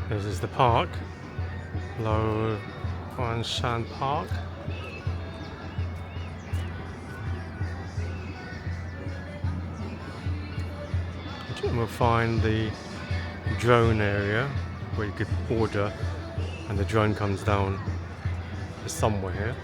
This is the park, Lo Shan Park. And we'll find the drone area where you could order and the drone comes down somewhere here.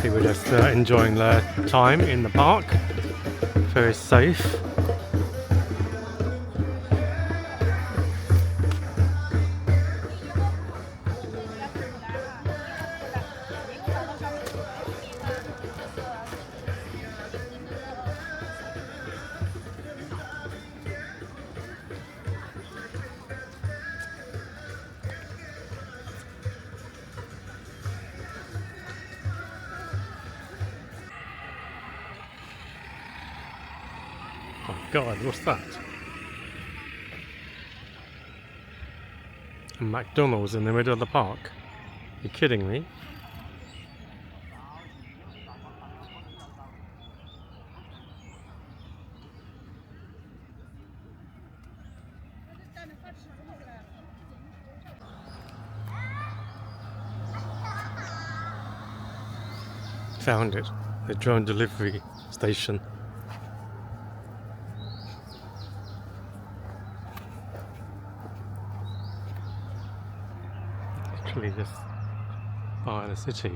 People just enjoying their time in the park. Very safe. Oh God, what's that? A McDonald's in the middle of the park? You're kidding me? Found it, the drone delivery station. Literally just by the city.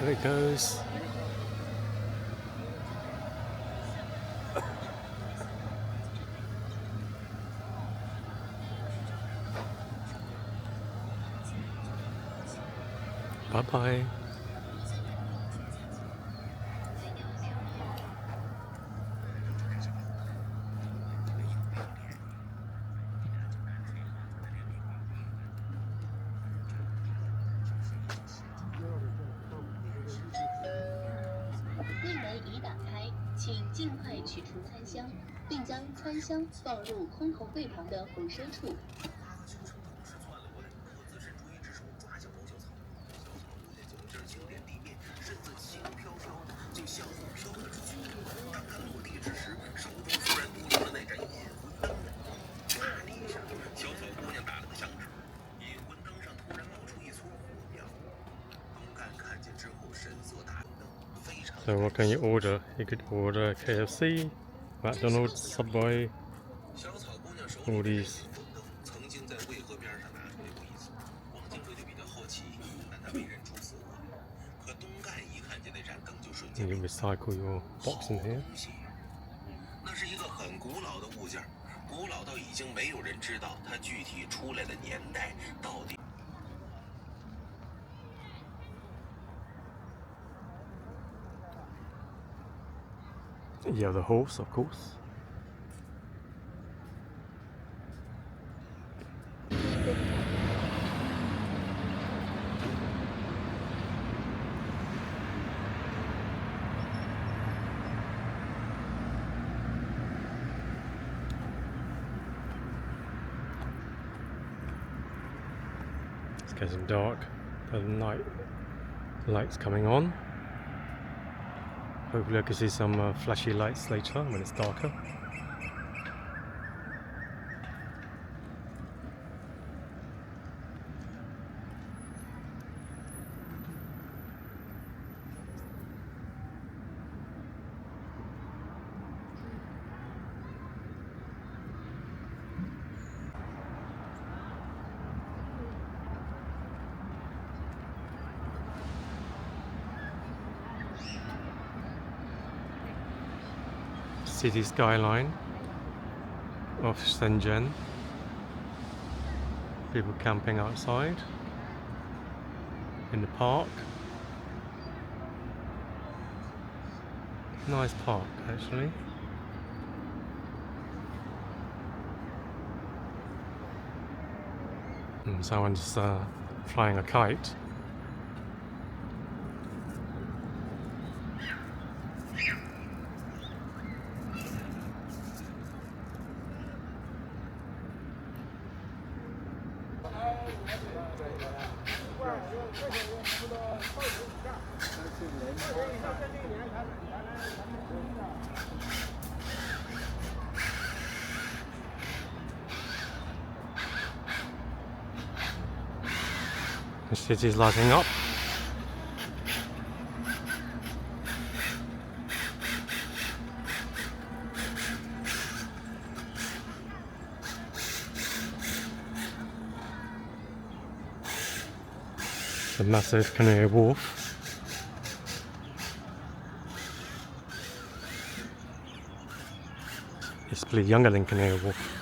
There it goes. Bye-bye. So what can you order? You could order KFC, McDonald's, Subway, all these. You can recycle your box in here. Yeah, the horse, of course. It's getting dark. The night lights coming on. Hopefully I can see some flashy lights later when it's darker. city skyline of Shenzhen. People camping outside in the park. Nice park, actually. And someone's flying a kite. The city's lighting up. The massive Canary Wharf. It's probably younger than Canary Wharf.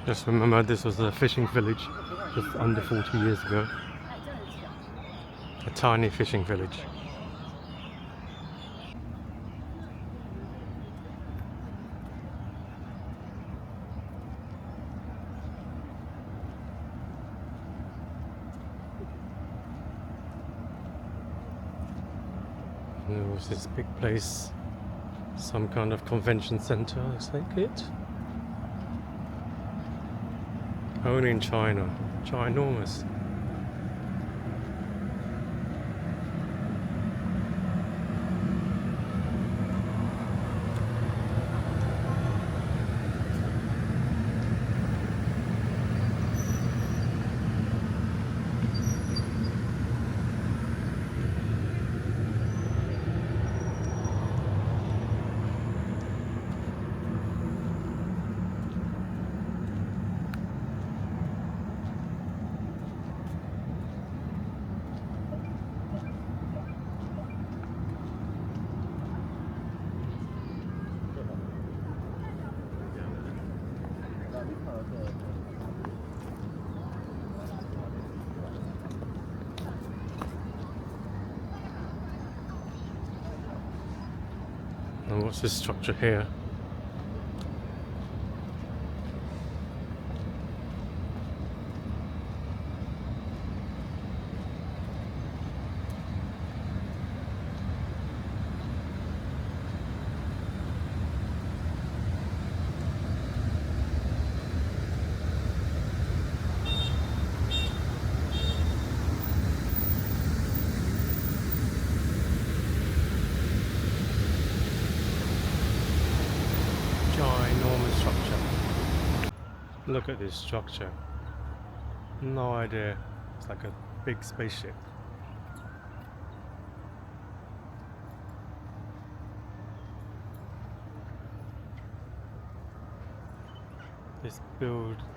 Just remember, this was a fishing village just under 40 years ago. A tiny fishing village. And there was this big place, some kind of convention center, looks like it. Only in China. Ginormous. And what's this structure here? Ginormous structure. Look at this structure. No idea. It's like a big spaceship.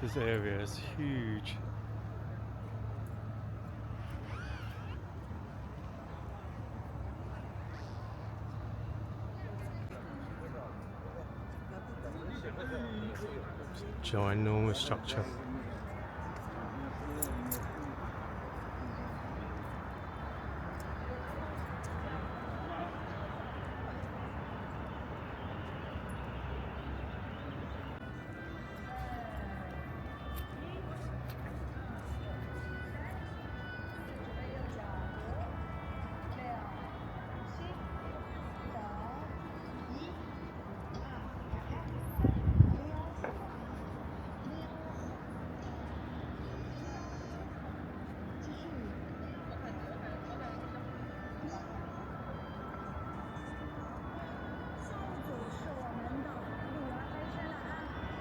This area is huge. Ginormous structure.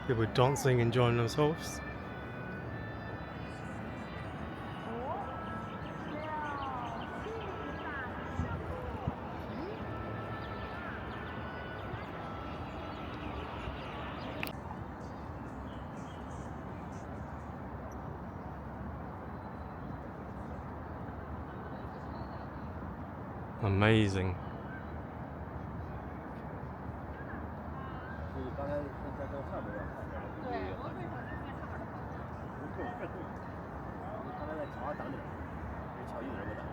People dancing, enjoying themselves. Amazing. 就是刚才在这上面要看的，对，我为啥在上面？刚才在桥上挡着，这桥有人没挡？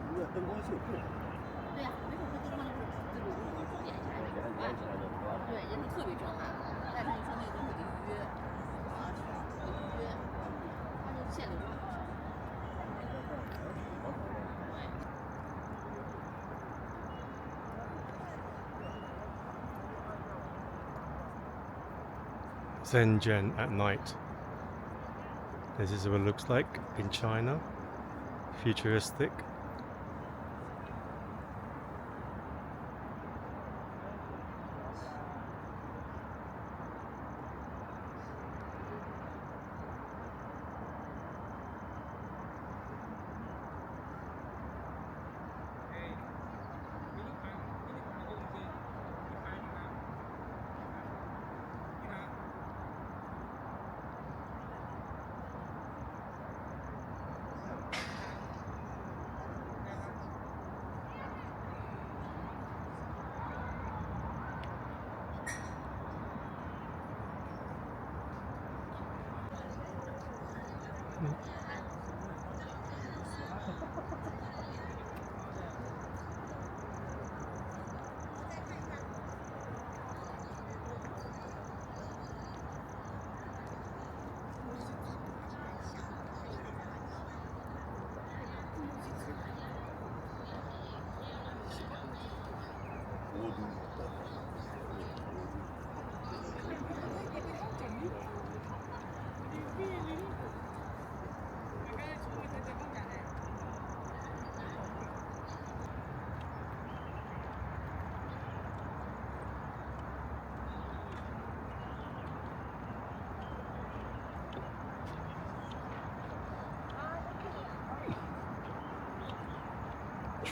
因为灯光秀更好。对呀，没准这灯光就是这个点起来，连起来的，对，也是特别震撼。但是你说那个东西得预约，得预约，它就限流。 Shenzhen at night. This is what it looks like in China. Futuristic.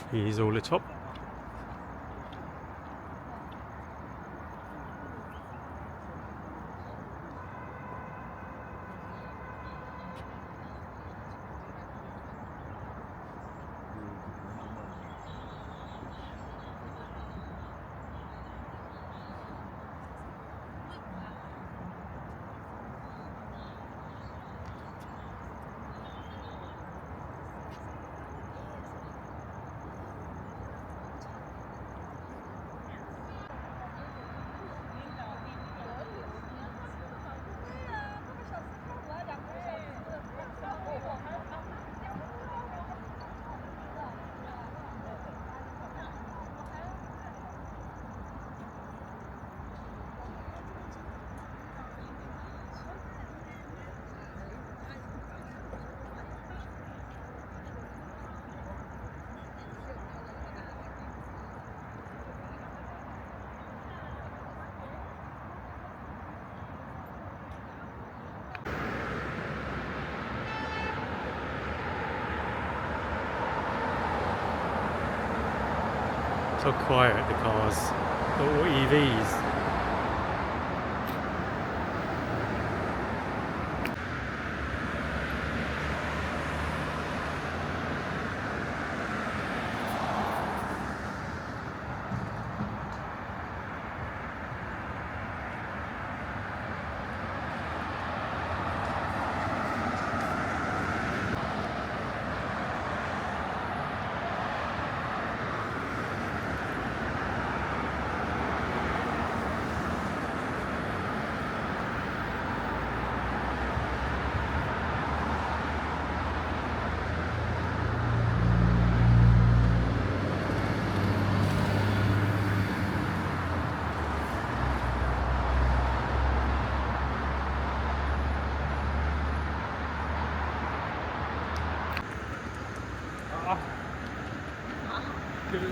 Trees all lit up. So quiet, the cars. All EVs. Good.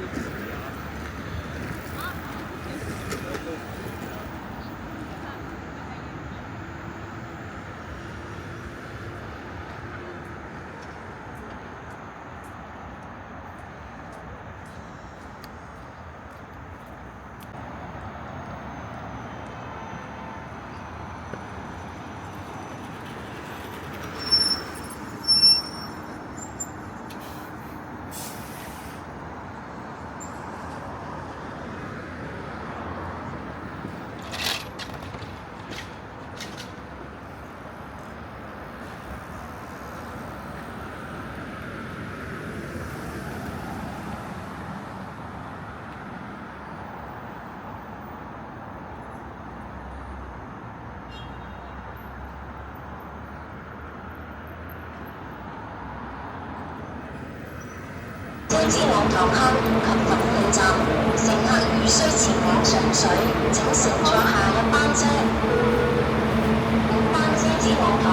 西子朗头坑及粉嶺站，乘客如需前往上水，请乘坐下一班车。本班西子朗头